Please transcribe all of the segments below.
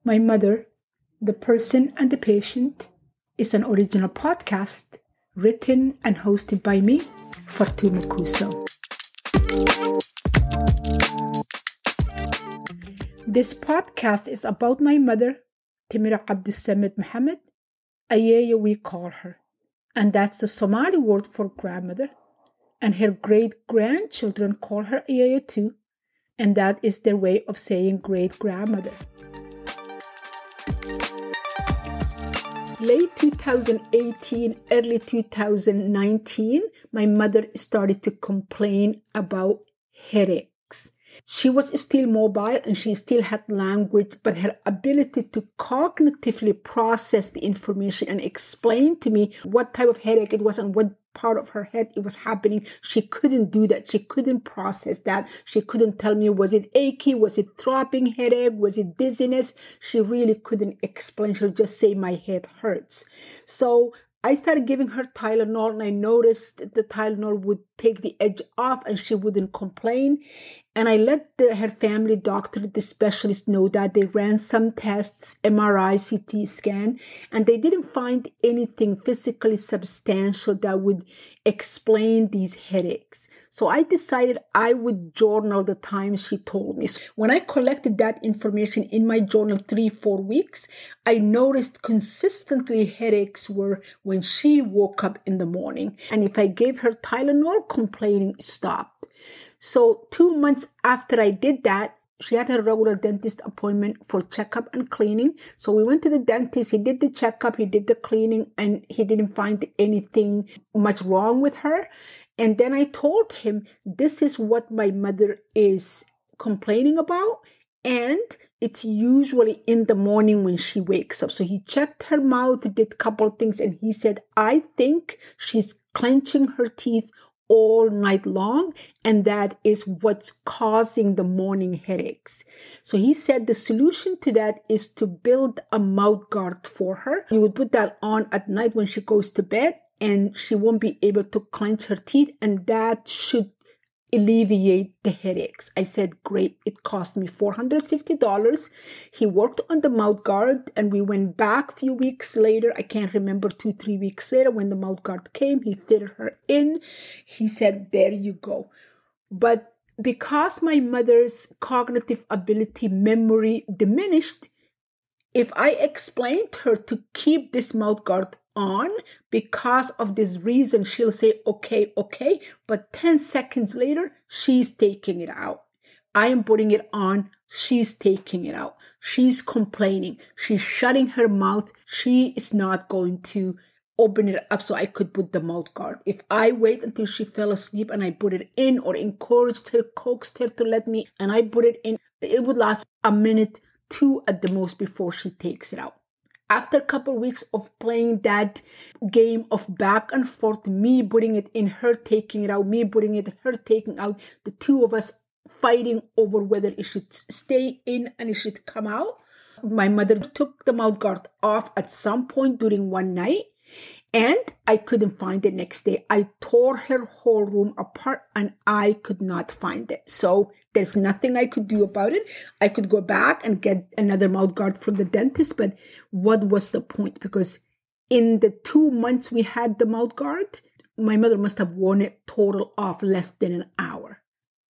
My Mother, The Person and the Patient is an original podcast written and hosted by me, Fortuna Kuso. This podcast is about my mother, Timira Abdussamid Mohammed, Ayaya we call her, and that's the Somali word for grandmother, and her great-grandchildren call her Ayaya too, and that is their way of saying great-grandmother. Late 2018, early 2019, my mother started to complain about headaches. She was still mobile and she still had language, but her ability to cognitively process the information and explain to me what type of headache it was and what part of her head it was happening, she couldn't do that. She couldn't process that. She couldn't tell me, was it achy? Was it throbbing headache? Was it dizziness? She really couldn't explain. She'll just say, my head hurts. So I started giving her Tylenol, and I noticed that the Tylenol would take the edge off and she wouldn't complain. And I let her family doctor, the specialist, know that. They ran some tests, MRI, CT scan, and they didn't find anything physically substantial that would explain these headaches. So I decided I would journal the times she told me. So when I collected that information in my journal 3-4 weeks, I noticed consistently headaches were when she woke up in the morning. And if I gave her Tylenol, complaining stopped. So 2 months after I did that, she had her regular dentist appointment for checkup and cleaning. So we went to the dentist. He did the checkup, he did the cleaning, and he didn't find anything much wrong with her. And then I told him, this is what my mother is complaining about. And it's usually in the morning when she wakes up. So he checked her mouth, did a couple of things, and he said, I think she's clenching her teeth all night long, and that is what's causing the morning headaches. So he said the solution to that is to build a mouth guard for her. You would put that on at night when she goes to bed, and she won't be able to clench her teeth, and that should alleviate the headaches. I said, great. It cost me $450. He worked on the mouth guard, and we went back a few weeks later. I can't remember, 2-3 weeks later, when the mouth guard came, he fitted her in. He said, there you go. But because my mother's cognitive ability, memory diminished, if I explained to her to keep this mouth guard on because of this reason, she'll say, okay. But 10 seconds later, she's taking it out. I am putting it on. She's taking it out. She's complaining. She's shutting her mouth. She is not going to open it up so I could put the mouth guard. If I wait until she fell asleep and I put it in, or encouraged her, coaxed her to let me, and I put it in, it would last a minute, 2 at the most before she takes it out. After a couple of weeks of playing that game of back and forth, me putting it in, her taking it out, me putting it, her taking out, the two of us fighting over whether it should stay in and it should come out. My mother took the mouth guard off at some point during one night, and I couldn't find it next day. I tore her whole room apart and I could not find it. So there's nothing I could do about it. I could go back and get another mouth guard from the dentist, but what was the point? Because in the 2 months we had the mouth guard, my mother must have worn it total off less than an hour,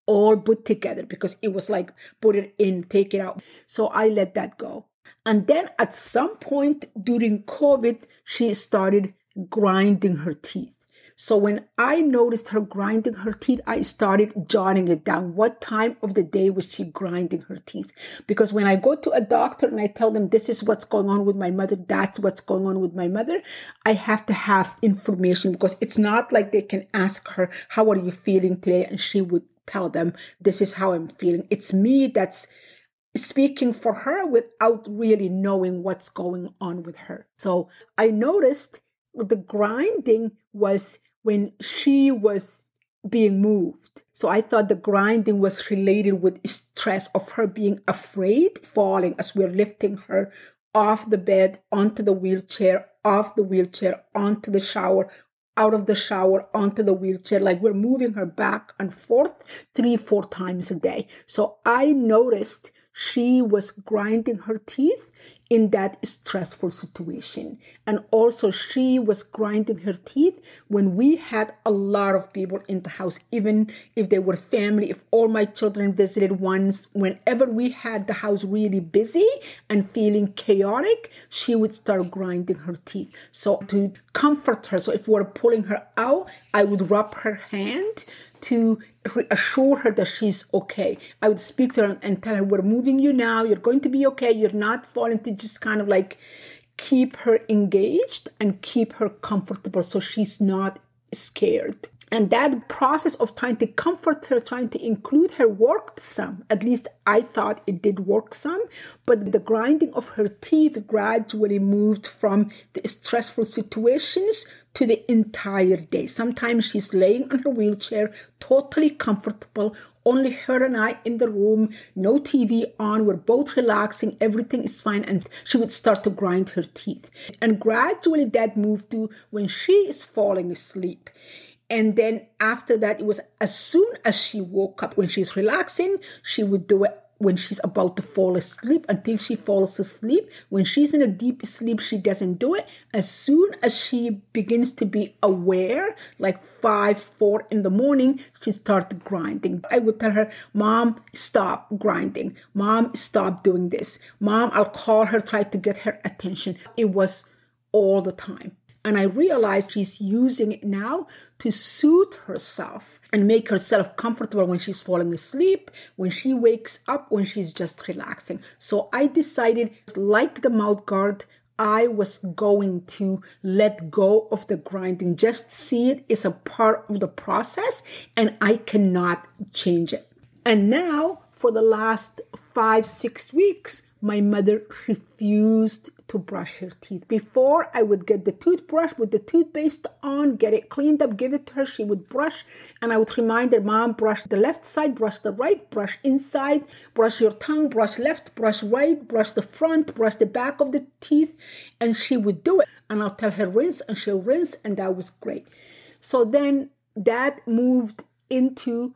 all put together, because it was like, put it in, take it out. So I let that go. And then at some point during COVID, she started grinding her teeth. So when I noticed her grinding her teeth, I started jotting it down. What time of the day was she grinding her teeth? Because when I go to a doctor and I tell them this is what's going on with my mother, that's what's going on with my mother, I have to have information, because it's not like they can ask her, how are you feeling today? And she would tell them, this is how I'm feeling. It's me that's speaking for her without really knowing what's going on with her. So I noticed the grinding was when she was being moved. So I thought the grinding was related with stress of her being afraid, falling as we're lifting her off the bed, onto the wheelchair, off the wheelchair, onto the shower, out of the shower, onto the wheelchair, like we're moving her back and forth 3-4 times a day. So I noticed she was grinding her teeth in that stressful situation. And also she was grinding her teeth when we had a lot of people in the house, even if they were family, if all my children visited once, whenever we had the house really busy and feeling chaotic, she would start grinding her teeth. So to comfort her, so if we were pulling her out, I would rub her hand to reassure her that she's okay. I would speak to her and tell her, we're moving you now. You're going to be okay. You're not falling, to just kind of like keep her engaged and keep her comfortable so she's not scared. And that process of trying to comfort her, trying to include her worked some. At least I thought it did work some. But the grinding of her teeth gradually moved from the stressful situations to the entire day. Sometimes she's laying on her wheelchair, totally comfortable, only her and I in the room, no TV on, we're both relaxing, everything is fine, and she would start to grind her teeth. And gradually that moved to when she is falling asleep. And then after that, it was as soon as she woke up, when she's relaxing, she would do it when she's about to fall asleep until she falls asleep. When she's in a deep sleep, she doesn't do it. As soon as she begins to be aware, like 5, 4 in the morning, she starts grinding. I would tell her, Mom, stop grinding. Mom, stop doing this. Mom, I'll call her, try to get her attention. It was all the time. And I realized she's using it now to soothe herself and make herself comfortable when she's falling asleep, when she wakes up, when she's just relaxing. So I decided, like the mouth guard, I was going to let go of the grinding. Just see it as a part of the process, and I cannot change it. And now, for the last 5, 6 weeks, my mother refused to brush her teeth. Before, I would get the toothbrush with the toothpaste on, get it cleaned up, give it to her. She would brush, and I would remind her, Mom, brush the left side, brush the right, brush inside, brush your tongue, brush left, brush right, brush the front, brush the back of the teeth. And she would do it. And I'll tell her rinse, and she'll rinse, and that was great. So then that moved into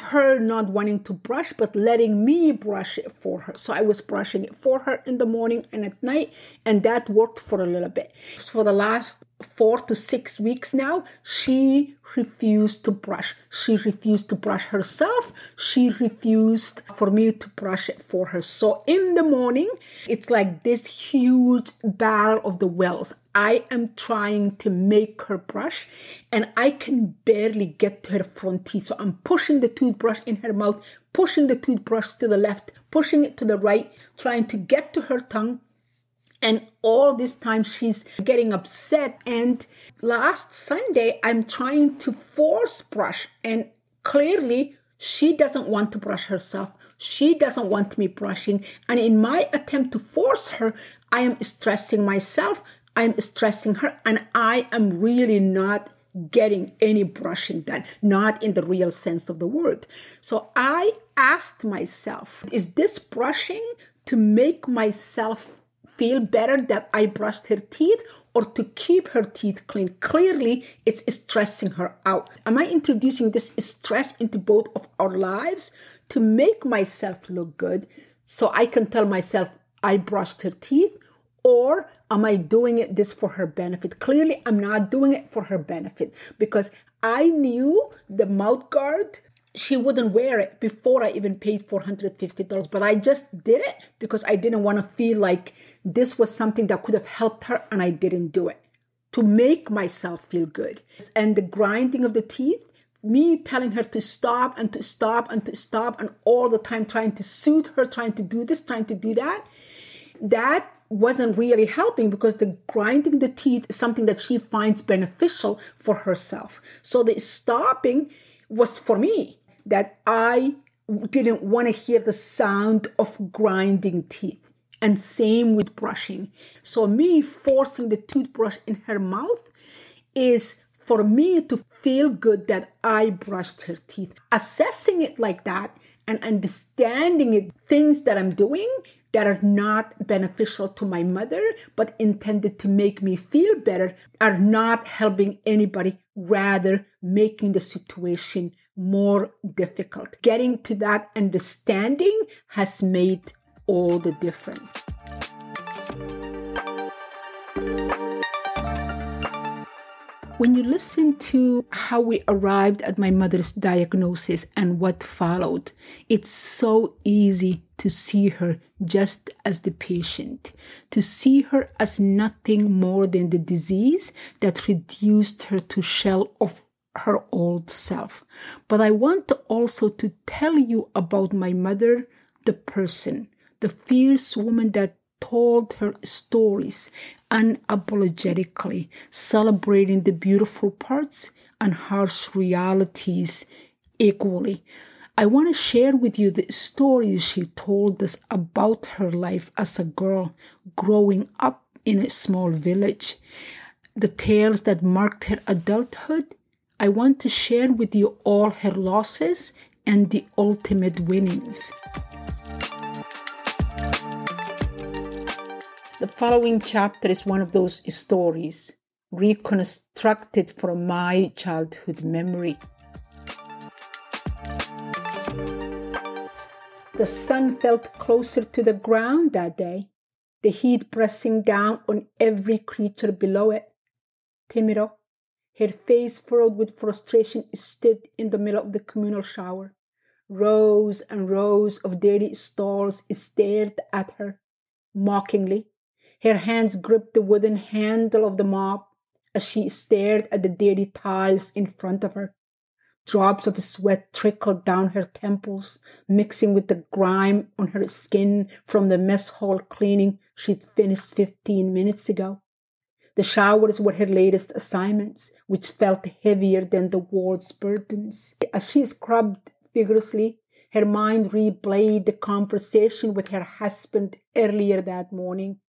her not wanting to brush, but letting me brush it for her. So I was brushing it for her in the morning and at night, and that worked for a little bit. For the last 4 to 6 weeks now, she refused to brush. She refused to brush herself. She refused for me to brush it for her. So in the morning, it's like this huge battle of the wills. I am trying to make her brush, and I can barely get to her front teeth. So I'm pushing the toothbrush in her mouth, pushing the toothbrush to the left, pushing it to the right, trying to get to her tongue. And all this time she's getting upset. And last Sunday, I'm trying to force brush. And clearly, she doesn't want to brush herself. She doesn't want me brushing. And in my attempt to force her, I am stressing myself. I'm stressing her. And I am really not getting any brushing done. Not in the real sense of the word. So I asked myself, is this brushing to make myself feel better that I brushed her teeth, or to keep her teeth clean? Clearly, it's stressing her out. Am I introducing this stress into both of our lives to make myself look good so I can tell myself I brushed her teeth? Or am I doing this for her benefit? Clearly, I'm not doing it for her benefit, because I knew the mouth guard, she wouldn't wear it before I even paid $450. But I just did it because I didn't want to feel like this was something that could have helped her, and I didn't do it to make myself feel good. And the grinding of the teeth, me telling her to stop and to stop and to stop, and all the time trying to soothe her, trying to do this, trying to do that, that wasn't really helping, because the grinding the teeth is something that she finds beneficial for herself. So the stopping was for me, that I didn't want to hear the sound of grinding teeth. And same with brushing. So me forcing the toothbrush in her mouth is for me to feel good that I brushed her teeth. Assessing it like that and understanding it, things that I'm doing that are not beneficial to my mother, but intended to make me feel better, are not helping anybody, rather making the situation more difficult. Getting to that understanding has made all the difference. When you listen to how we arrived at my mother's diagnosis and what followed, it's so easy to see her just as the patient, to see her as nothing more than the disease that reduced her to shell of her old self. But I want also to tell you about my mother, the person, the fierce woman that told her stories unapologetically, celebrating the beautiful parts and harsh realities equally. I want to share with you the stories she told us about her life as a girl growing up in a small village, the tales that marked her adulthood. I want to share with you all her losses and the ultimate winnings. The following chapter is one of those stories, reconstructed from my childhood memory. The sun felt closer to the ground that day, the heat pressing down on every creature below it. Timiro, her face furrowed with frustration, stood in the middle of the communal shower. Rows and rows of dirty stalls stared at her, mockingly. Her hands gripped the wooden handle of the mop as she stared at the dirty tiles in front of her. Drops of sweat trickled down her temples, mixing with the grime on her skin from the mess hall cleaning she'd finished 15 minutes ago. The showers were her latest assignments, which felt heavier than the world's burdens. As she scrubbed vigorously, her mind replayed the conversation with her husband earlier that morning.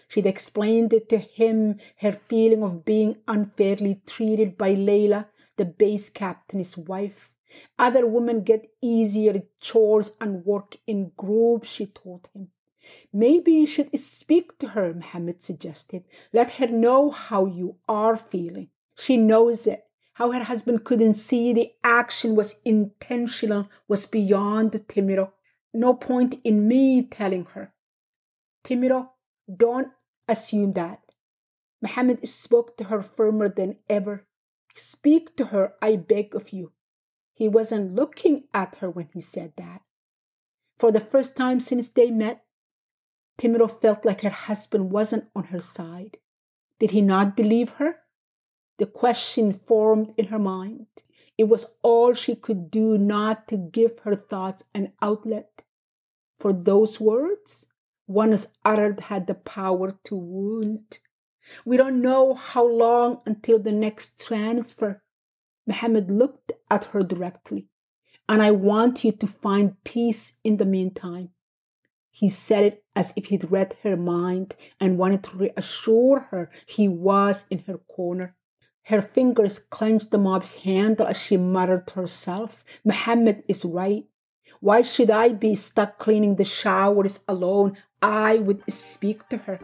She'd explained it to him, her feeling of being unfairly treated by Layla, the base captain's wife. Other women get easier chores and work in groups, she told him. Maybe you should speak to her, Mohammed suggested. Let her know how you are feeling. She knows it. How her husband couldn't see the action was intentional was beyond Timiro. No point in me telling her. Timiro, don't assume that. Mohammed spoke to her firmer than ever. Speak to her, I beg of you. He wasn't looking at her when he said that. For the first time since they met, Timiro felt like her husband wasn't on her side. Did he not believe her? The question formed in her mind. It was all she could do not to give her thoughts an outlet. For those words, once uttered, had the power to wound. We don't know how long until the next transfer. Mohammed looked at her directly. And I want you to find peace in the meantime. He said it as if he'd read her mind and wanted to reassure her he was in her corner. Her fingers clenched the mop's handle as she muttered to herself, Mohammed is right. Why should I be stuck cleaning the showers alone? I would speak to her.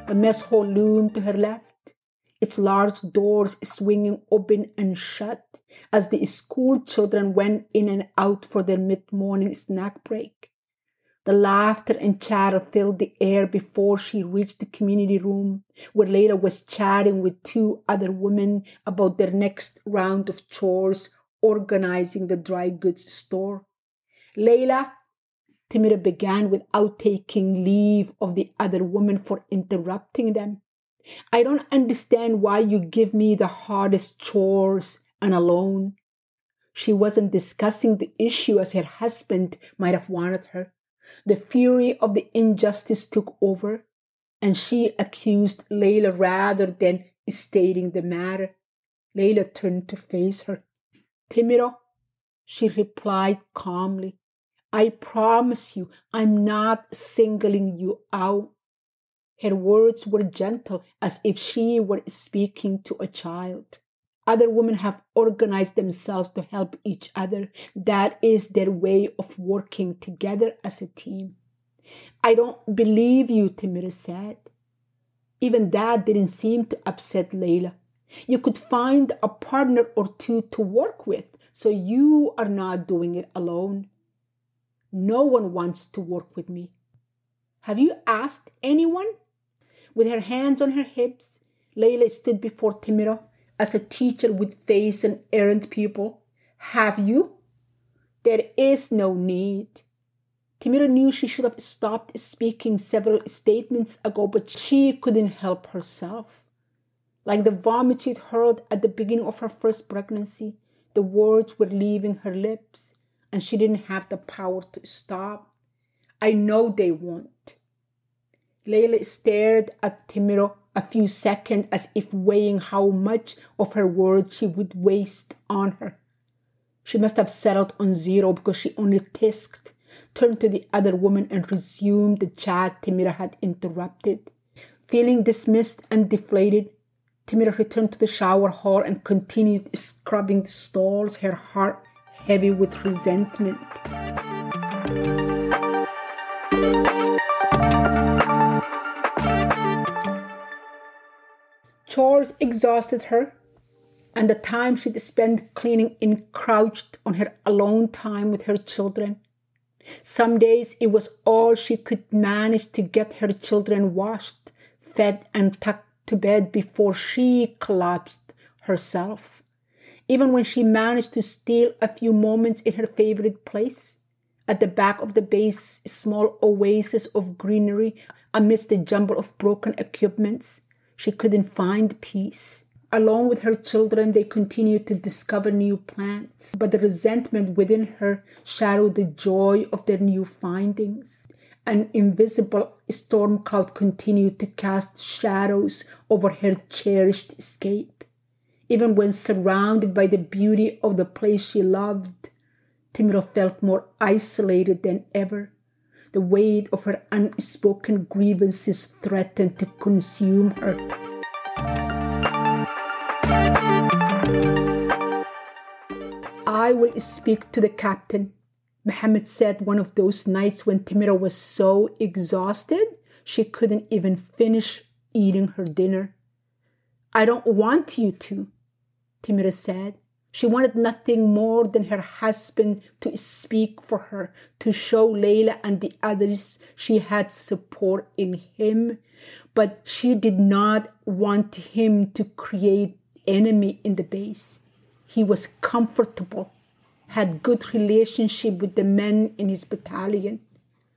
The mess hall loomed to her left, its large doors swinging open and shut as the school children went in and out for their mid-morning snack break. The laughter and chatter filled the air before she reached the community room, where Layla was chatting with two other women about their next round of chores, organizing the dry goods store. Layla, Timira began without taking leave of the other woman for interrupting them. I don't understand why you give me the hardest chores and alone. She wasn't discussing the issue as her husband might have wanted her. The fury of the injustice took over, and she accused Layla rather than stating the matter. Layla turned to face her. Timiro, she replied calmly, I promise you, I'm not singling you out. Her words were gentle, as if she were speaking to a child. Other women have organized themselves to help each other. That is their way of working together as a team. I don't believe you, Timira said. Even that didn't seem to upset Layla. You could find a partner or two to work with, so you are not doing it alone. No one wants to work with me. Have you asked anyone? With her hands on her hips, Layla stood before Timira as a teacher would face an errant pupil. Have you? There is no need. Timira knew she should have stopped speaking several statements ago, but she couldn't help herself. Like the vomit she'd heard at the beginning of her first pregnancy, the words were leaving her lips, and she didn't have the power to stop. I know they won't. Layla stared at Timira a few seconds as if weighing how much of her words she would waste on her. She must have settled on 0 because she only tisked, turned to the other woman and resumed the chat Timira had interrupted. Feeling dismissed and deflated, Timira returned to the shower hall and continued scrubbing the stalls, her heart heavy with resentment. Chores exhausted her, and the time she'd spent cleaning encroached on her alone time with her children. Some days it was all she could manage to get her children washed, fed, and tucked to bed before she collapsed herself. Even when she managed to steal a few moments in her favorite place, at the back of the base, a small oasis of greenery amidst the jumble of broken equipments, she couldn't find peace. Along with her children, they continued to discover new plants, but the resentment within her shadowed the joy of their new findings. An invisible storm cloud continued to cast shadows over her cherished escape. Even when surrounded by the beauty of the place she loved, Timira felt more isolated than ever. The weight of her unspoken grievances threatened to consume her. I will speak to the captain, Mohammed said one of those nights when Timira was so exhausted she couldn't even finish eating her dinner. I don't want you to, Timira said. She wanted nothing more than her husband to speak for her, to show Layla and the others she had support in him, but she did not want him to create enemy in the base. He was comfortable, had good relationship with the men in his battalion.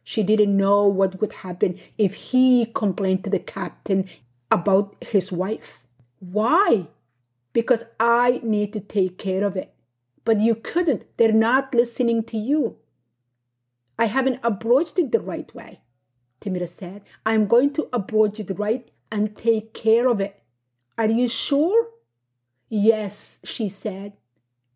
She didn't know what would happen if he complained to the captain about his wife. Why? Because I need to take care of it. But you couldn't. They're not listening to you. I haven't approached it the right way, Timira said. I'm going to approach it right and take care of it. Are you sure? Yes, she said,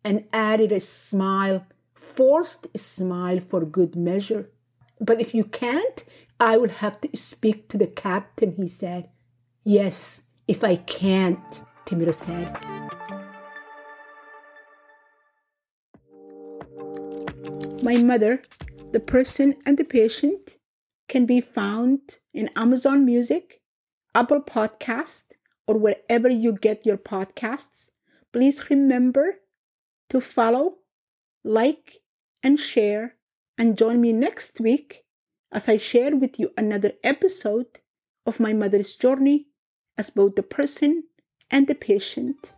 and added a smile, forced smile for good measure. But if you can't, I will have to speak to the captain, he said. Yes, if I can't, Timira said. My Mother, The Person and the Patient can be found in Amazon Music, Apple Podcast, or wherever you get your podcasts. Please remember to follow, like, and share, and join me next week as I share with you another episode of my mother's journey as both the person and the patient.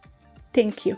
Thank you.